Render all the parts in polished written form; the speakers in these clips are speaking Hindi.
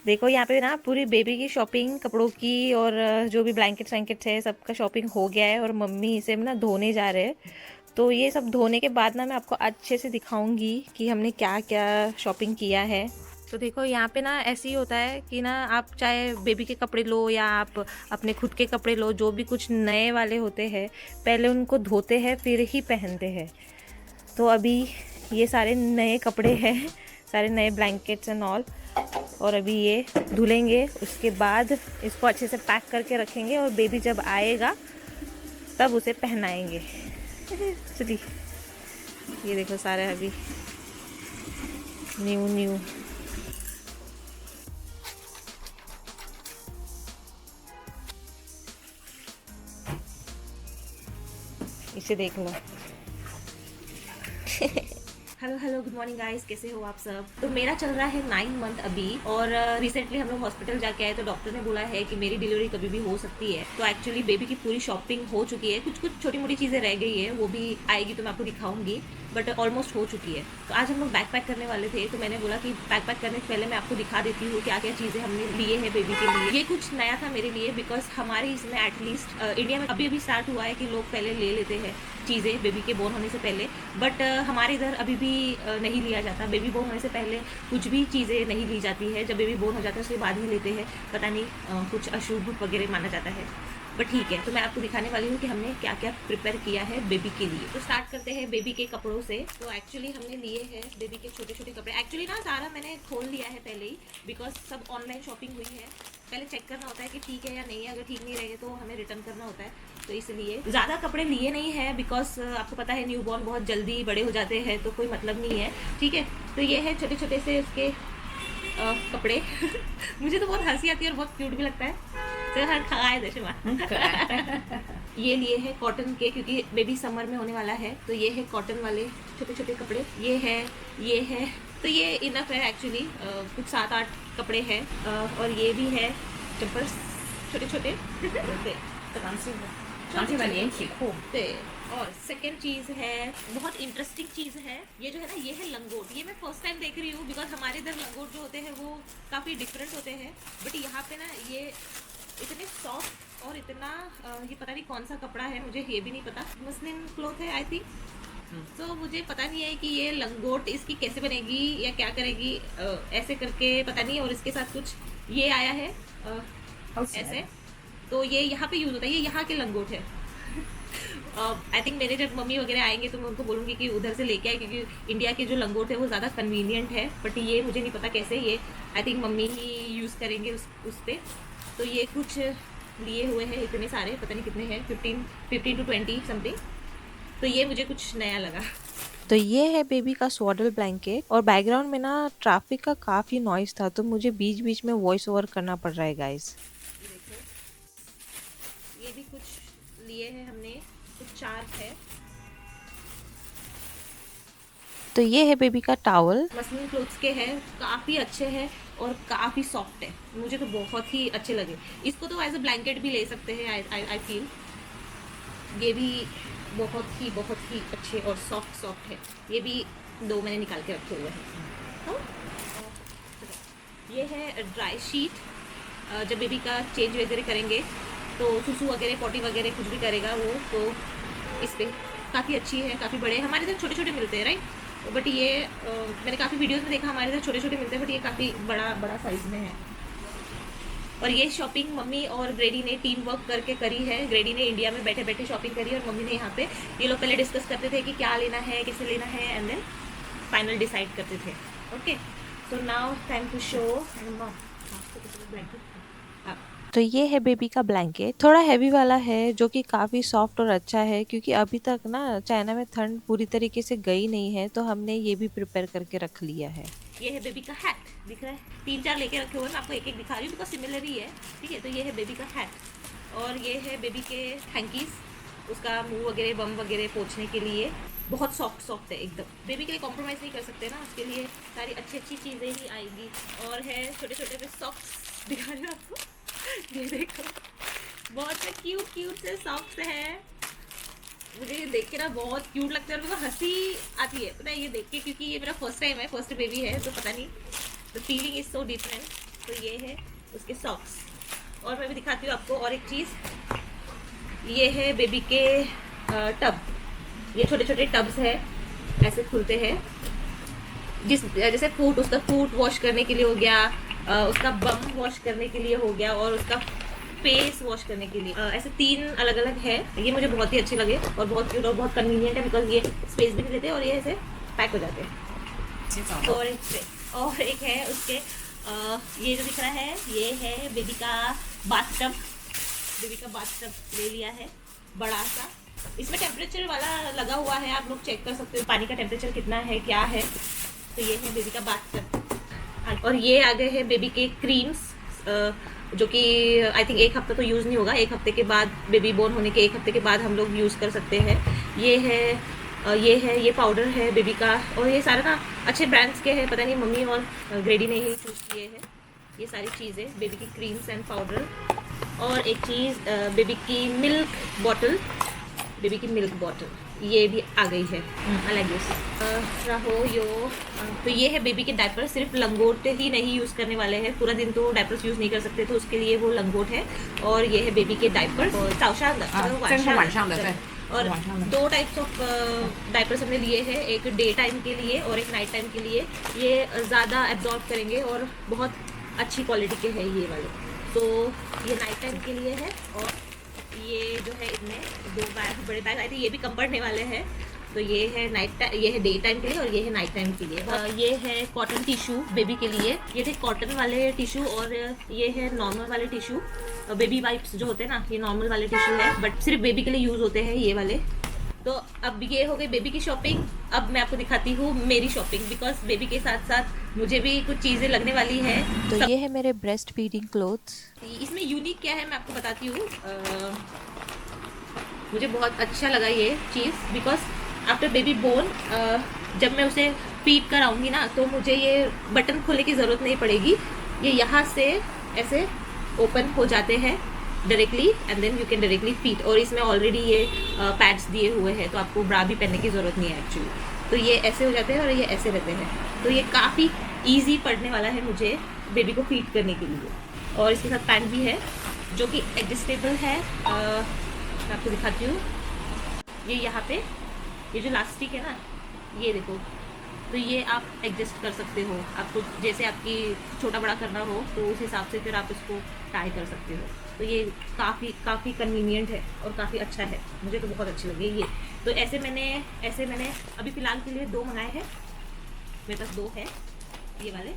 देखो यहाँ पे ना पूरी बेबी की शॉपिंग कपड़ों की और जो भी ब्लैंकेट्स वैंकेट्स है सबका शॉपिंग हो गया है और मम्मी इसे ना धोने जा रहे हैं। तो ये सब धोने के बाद ना मैं आपको अच्छे से दिखाऊंगी कि हमने क्या क्या शॉपिंग किया है। तो देखो यहाँ पे ना ऐसे ही होता है कि ना आप चाहे बेबी के कपड़े लो या आप अपने खुद के कपड़े लो, जो भी कुछ नए वाले होते हैं पहले उनको धोते हैं फिर ही पहनते हैं। तो अभी ये सारे नए कपड़े हैं, सारे नए ब्लैंकेट्स एंड ऑल, और अभी ये धुलेंगे। उसके बाद इसको अच्छे से पैक करके रखेंगे और बेबी जब आएगा तब उसे पहनाएंगे। चलिए, ये देखो सारे अभी न्यू न्यू। इसे देख लो। Hello hello, good morning guys, कैसे हो आप सब। तो मेरा चल रहा है 9 मंथ अभी, और रिसेंटली हम लोग हॉस्पिटल जाके आए तो डॉक्टर ने बोला है कि मेरी डिलीवरी कभी भी हो सकती है। तो एक्चुअली बेबी की पूरी शॉपिंग हो चुकी है, कुछ कुछ छोटी मोटी चीज़ें रह गई है, वो भी आएगी तो मैं आपको दिखाऊंगी, बट ऑलमोस्ट हो चुकी है। तो आज हम लोग बैग पैक करने वाले थे, तो मैंने बोला कि बैग पैक करने से पहले मैं आपको दिखा देती हूँ क्या क्या चीज़ें हमने लिए हैं बेबी के लिए। ये कुछ नया था मेरे लिए, बिकॉज हमारे इसमें एटलीस्ट इंडिया में अभी अभी स्टार्ट हुआ है कि लोग पहले ले लेते हैं चीज़ें बेबी के बोर्न होने से पहले, बट हमारे इधर अभी भी नहीं लिया जाता। बेबी बोर्न होने से पहले कुछ भी चीज़ें नहीं ली जाती है, जब बेबी बोर्न हो जाता है उसके बाद ही लेते हैं। पता नहीं कुछ अशुभ वगैरह माना जाता है, बट ठीक है। तो मैं आपको दिखाने वाली हूँ कि हमने क्या क्या प्रिपेयर किया है बेबी के लिए। तो स्टार्ट करते हैं बेबी के कपड़ों से। तो एक्चुअली हमने लिए हैं बेबी के छोटे छोटे कपड़े। एक्चुअली ना सारा मैंने खोल लिया है पहले ही, बिकॉज सब ऑनलाइन शॉपिंग हुई है। पहले चेक करना होता है कि ठीक है या नहीं है, अगर ठीक नहीं रहेगा तो हमें रिटर्न करना होता है। तो इसलिए ज़्यादा कपड़े लिए नहीं है, बिकॉज आपको पता है न्यूबॉर्न बहुत जल्दी बड़े हो जाते हैं, तो कोई मतलब नहीं है, ठीक है। तो ये है छोटे छोटे से उसके कपड़े। मुझे तो बहुत हंसी आती है और बहुत क्यूट भी लगता है। ये लिए हैं कॉटन के, क्योंकि बेबी समर में होने वाला है। तो ये है कॉटन वाले छोटे छोटे कपड़े, ये है। तो ये इनफ है एक्चुअली, कुछ 7-8 कपड़े हैं। और ये भी है चप्पल छोटे छोटे। और सेकेंड चीज़ है, बहुत इंटरेस्टिंग चीज़ है, ये जो है ना, ये है लंगोट। ये मैं फर्स्ट टाइम देख रही हूँ, बिकॉज हमारे इधर लंगोट जो होते हैं वो काफ़ी डिफरेंट होते हैं, बट यहाँ पे ना ये इतने सॉफ्ट और इतना ये पता नहीं कौन सा कपड़ा है, मुझे ये भी नहीं पता। मसलिन क्लॉथ है आई थिंक। तो मुझे पता नहीं है कि ये लंगोट इसकी कैसे बनेगी या क्या करेगी, ऐसे करके पता नहीं। और इसके साथ कुछ ये आया है ऐसे, तो ये यहाँ पे यूज़ होता है, ये यहाँ के लंगोट है। आई थिंक मेरे जब मम्मी वगैरह आएंगे तो मैं उनको बोलूँगी कि उधर से लेके आए, क्योंकि इंडिया के जो लंगोट है वो ज़्यादा कन्वीनियंट है, बट ये मुझे नहीं पता कैसे, ये I think mummy he use करेंगे उस पर। तो ये कुछ लिए हुए हैं इतने सारे, पता नहीं कितने हैं, 15 to 20 समथिंग। तो ये मुझे कुछ नया लगा। तो ये है बेबी का स्वाडल ब्लैंकेट, और बैकग्राउंड में ना ट्रैफिक का काफ़ी नॉइस था, तो मुझे बीच बीच में वॉइस ओवर करना पड़ रहा है गाइस। ये भी कुछ लिए हैं हमने, कुछ चार्ट है। तो ये है बेबी का टॉवल, मसलिन क्लोथ्स के हैं, काफ़ी अच्छे हैं और काफ़ी सॉफ्ट है, मुझे तो बहुत ही अच्छे लगे। इसको तो एज अ ब्लैंकेट भी ले सकते हैं आई फील। ये भी बहुत ही अच्छे और सॉफ्ट है। ये भी 2 मैंने निकाल के रखे हुए हैं। ये है ड्राई शीट, जब बेबी का चेंज वगैरह करेंगे तो सुसु वगैरह पॉटी वगैरह कुछ भी करेगा वो, तो इस पर काफ़ी अच्छी है। काफ़ी बड़े, हमारे इधर छोटे छोटे मिलते हैं राइट, बट ये मैंने काफ़ी वीडियोस में देखा हमारे इधर छोटे छोटे मिलते हैं, बट ये काफ़ी बड़ा साइज़ में है। और ये शॉपिंग मम्मी और ग्रेडी ने टीम वर्क करके करी है। ग्रेडी ने इंडिया में बैठे बैठे शॉपिंग करी और मम्मी ने यहाँ पे, ये लोग पहले डिस्कस करते थे कि क्या लेना है, कैसे लेना है, एंड देन फाइनल डिसाइड करते थे। Okay, so now time to show. तो ये है बेबी का ब्लैंकेट, थोड़ा हैवी वाला है जो कि काफ़ी सॉफ्ट और अच्छा है, क्योंकि अभी तक ना चाइना में ठंड पूरी तरीके से गई नहीं है, तो हमने ये भी प्रिपेयर करके रख लिया है। ये है बेबी का हैट, दिख रहा है, 3-4 लेके रखे हुए, मैं आपको एक एक दिखा रही हूँ बिकॉज सिमिलर ही है, ठीक है। तो ये है बेबी का हैट, और ये है बेबी के हैंकीज, उसका मुंह वगैरह बम वगैरह पोंछने के लिए। बहुत सॉफ्ट है एकदम, बेबी के लिए कॉम्प्रोमाइज़ नहीं कर सकते ना, उसके लिए सारी अच्छी चीज़ें ही आएगी। और है छोटे छोटे से सॉक्स, दिखा रही हूँ आपको, ये देखो, बहुत से क्यूट से सॉक्स है। मुझे ये देख के ना बहुत क्यूट लगता है और मुझे हंसी आती है पता है ये देख के, क्योंकि ये मेरा फर्स्ट टाइम है, फर्स्ट बेबी है, तो पता नहीं, the feeling is so different. तो ये है उसके सॉक्स। और मैं भी दिखाती हूँ आपको और एक चीज़, ये है बेबी के टब। ये छोटे छोटे टब्स है, ऐसे खुलते हैं, जैसे उसका फूट वॉश करने के लिए हो गया, उसका बम वॉश करने के लिए हो गया, और उसका फेस वॉश करने के लिए। ऐसे 3 अलग अलग है। ये मुझे बहुत ही अच्छे लगे और बहुत क्यूट और बहुत कन्वीनियंट है, बिकॉज ये स्पेस भी नहीं लेते और ये ऐसे पैक हो जाते हैं। और एक है उसके ये जो दिख रहा है, ये है बेबी का बाथटब। बेबी का बाथटब ले लिया है बड़ा सा। इसमें टेम्परेचर वाला लगा हुआ है, आप लोग चेक कर सकते हो पानी का टेम्परेचर कितना है, क्या है। तो ये है बेबी का बाथटब। और ये आ गए हैं बेबी के क्रीम्स, जो कि आई थिंक 1 हफ्ता तो यूज़ नहीं होगा। 1 हफ्ते के बाद, बेबी बोर्न होने के 1 हफ्ते के बाद हम लोग यूज़ कर सकते हैं। ये पाउडर है बेबी का, और ये सारे ना अच्छे ब्रांड्स के हैं, पता नहीं मम्मी और ग्रेडी ने ही चूज़ किए हैं ये सारी चीज़ें, बेबी की क्रीम्स एंड पाउडर। और एक चीज़ बेबी की मिल्क बॉटल, बेबी की मिल्क बॉटल ये भी आ गई है। अलग रहो यो। तो ये है बेबी के डायपर। सिर्फ लंगोट ही नहीं यूज़ करने वाले हैं, पूरा दिन तो डायपर्स यूज़ नहीं कर सकते, तो उसके लिए वो लंगोट है। और ये है बेबी के डायपर। और 2 टाइप्स ऑफ डायपर्स हमने लिए हैं, एक डे टाइम के लिए और एक नाइट टाइम के लिए। ये ज़्यादा एब्जॉर्ब करेंगे और बहुत अच्छी क्वालिटी के हैं ये वाले। तो ये नाइट टाइम के लिए है, और ये जो है इनमें 2 बैग, बड़े बैग आए थे, ये भी कम पड़ने वाले हैं। तो ये है ये है डे टाइम के लिए और ये है नाइट टाइम के लिए। ये है कॉटन टिश्यू बेबी के लिए। ये थे कॉटन वाले टिश्यू, और ये है नॉर्मल वाले टिश्यू। बेबी वाइप्स जो होते हैं ना, ये नॉर्मल वाले टिश्यू है, बट सिर्फ बेबी के लिए यूज़ होते हैं ये वाले। तो अब ये हो गई बेबी की शॉपिंग। अब मैं आपको दिखाती हूँ मेरी शॉपिंग, बिकॉज बेबी के साथ साथ मुझे भी कुछ चीज़ें लगने वाली है। तो ये है मेरे ब्रेस्ट फीडिंग क्लोथ्स। इसमें यूनिक क्या है मैं आपको बताती हूँ। मुझे बहुत अच्छा लगा ये चीज़, बिकॉज आफ्टर बेबी बोर्न जब मैं उसे फीड कराऊंगी ना, तो मुझे ये बटन खोलने की ज़रूरत नहीं पड़ेगी। ये यहाँ से ऐसे ओपन हो जाते हैं directly, and then you can directly feed. और इसमें ऑलरेडी ये पैड्स दिए हुए हैं, तो आपको ब्रा भी पहनने की ज़रूरत नहीं है एक्चुअली। तो ये ऐसे हो जाते हैं और ये ऐसे रहते हैं। तो ये काफ़ी ईजी पड़ने वाला है मुझे बेबी को फीड करने के लिए। और इसके साथ पैंट भी है जो कि एडजस्टेबल है। मैं आपको दिखाती हूँ। ये यहाँ पे ये जो लास्टिक है ना, ये देखो, तो ये आप एडजस्ट कर सकते हो। आपको जैसे आपकी छोटा बड़ा करना हो तो उस हिसाब से फिर आप इसको टाई कर सकते हो। तो ये काफ़ी कन्वीनियंट है और काफ़ी अच्छा है, मुझे तो बहुत अच्छी लगी ये। तो ऐसे मैंने अभी फ़िलहाल के लिए 2 मंगाए हैं, मेरे पास 2 है ये वाले।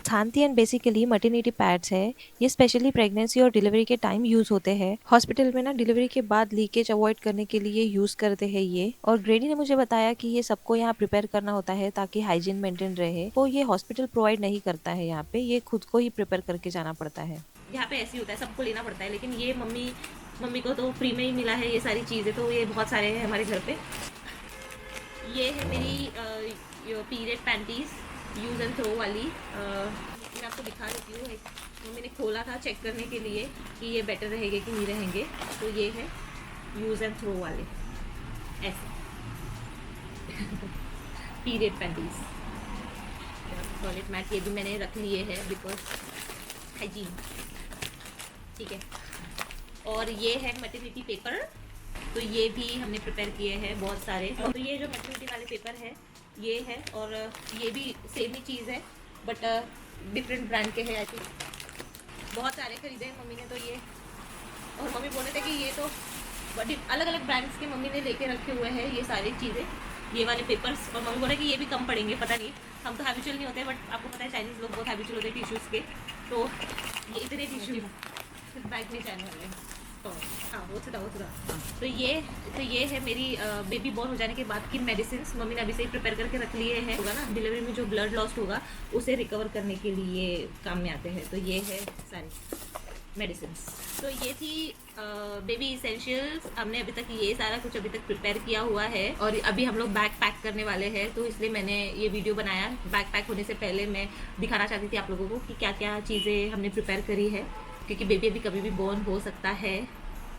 छानतियन बेसिकली मटर्निटी पैड्स है। ये स्पेशली प्रेगनेंसी और डिलीवरी के टाइम यूज होते हैं। हॉस्पिटल में ना डिलीवरी के बाद लीकेज अवॉइड करने के लिए यूज करते हैं ये। और ग्रेडी ने मुझे बताया कि ये सबको यहाँ प्रिपेयर करना होता है ताकि हाइजीन मेंटेन रहे। तो ये हॉस्पिटल प्रोवाइड नहीं करता है, यहाँ पे ये खुद को ही प्रिपेयर करके जाना पड़ता है। यहाँ पे ऐसे होता है, सबको लेना पड़ता है, लेकिन ये मम्मी को तो फ्री में ही मिला है ये सारी चीज़ें। तो ये बहुत सारे हैं हमारे घर पे। ये है मेरी period panties use and throw वाली। मैं आपको दिखा देती हूँ। तो मैंने खोला था चेक करने के लिए कि ये बेटर रहेंगे कि नहीं रहेंगे। तो ये है यूज़ एंड थ्रो वाले ऐसे पीरियड पैंटीज। टॉयलेट मैट ये भी मैंने रख लिए है बिकॉज हाइजीन, ठीक है। और ये है मटर्निटी पेपर, तो ये भी हमने प्रिपेयर किए हैं बहुत सारे। तो ये जो मटर्निटी वाले पेपर है ये है, और ये भी सेम ही चीज़ है बट डिफरेंट ब्रांड के हैं। आई थिंक बहुत सारे खरीदे हैं मम्मी ने तो ये, और मम्मी बोल रहे थे कि ये तो अलग अलग ब्रांड्स के मम्मी ने लेके रखे हुए हैं ये सारी चीज़ें, ये वाले पेपर्स। और मम्मी बोल रहे कि ये भी कम पड़ेंगे, पता नहीं, हम तो हैबिचुअल नहीं होते, बट आपको पता है चाइनीज़ लोग बहुत हैबिचुअल होते हैं टिश्यूज़ के। तो ये इतने टिश्यू बैग में जाने वाले हैं। हाँ वो था। तो ये है मेरी बेबी बॉर्न हो जाने के बाद की मेडिसिन। मम्मी ने अभी से ही प्रिपेयर करके रख लिए हैं। होगा ना डिलीवरी में जो ब्लड लॉस्ट होगा उसे रिकवर करने के लिए काम में आते हैं। तो ये है सारी मेडिसिन। तो ये थी बेबी इसेंशियल्स। हमने अभी तक ये सारा कुछ अभी तक प्रिपेयर किया हुआ है, और अभी हम लोग बैग पैक करने वाले हैं। तो इसलिए मैंने ये वीडियो बनाया। बैग पैक होने से पहले मैं दिखाना चाहती थी आप लोगों को कि क्या क्या चीज़ें हमने प्रिपेयर करी है, क्योंकि बेबी अभी कभी भी बॉर्न हो सकता है।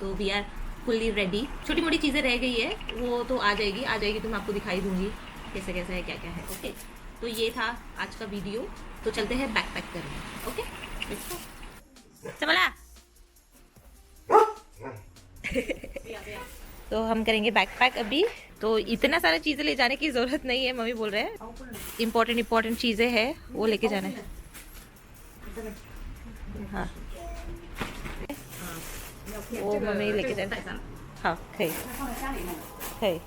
तो वी आर फुल्ली रेडी। छोटी मोटी चीज़ें रह गई है, वो तो आ जाएगी तो मैं आपको दिखाई दूंगी कैसे है क्या क्या है। ओके, तो ये था आज का वीडियो। तो चलते हैं बैग पैक करने। ओके चमला। तो हम करेंगे बैग पैक अभी। तो इतना सारा चीज़ें ले जाने की ज़रूरत नहीं है, मम्मी बोल रहे हैं इम्पोर्टेंट चीज़ें हैं वो लेके जाना है। हाँ वो मम्मी लेके जाना। हाँ खै खै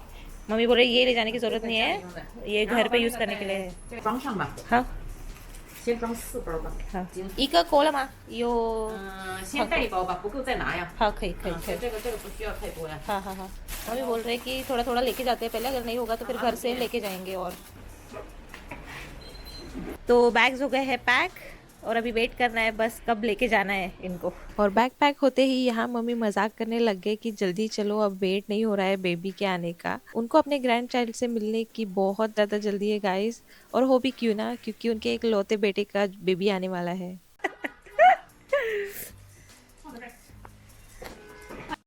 मम्मी बोल रही ये ले जाने की ज़रूरत नहीं है, ये घर पे यूज़ करने के लिए है। 装上吧， हाँ 先装4包吧。 हाँ इका कोला मा यो 先带一包吧，不够再拿呀。 हाँ खै खै 这个不需要太多呀。 हाँ हाँ हाँ मम्मी बोल रहे हैं कि थोड़ा थोड़ा लेके जाते हैं पहले, अगर नहीं होगा तो फिर घर से लेके जाएंगे। और तो बैग्स हो गए हैं पैक और अभी वेट करना है बस कब लेके जाना है इनको। और बैग पैक होते ही यहाँ मम्मी मजाक करने लग गए कि जल्दी चलो, अब वेट नहीं हो रहा है बेबी के आने का। उनको अपने ग्रैंड चाइल्ड से मिलने की बहुत ज़्यादा जल्दी है गाइस, और हो भी क्यों ना, क्योंकि उनके एक लौते बेटे का बेबी आने वाला है।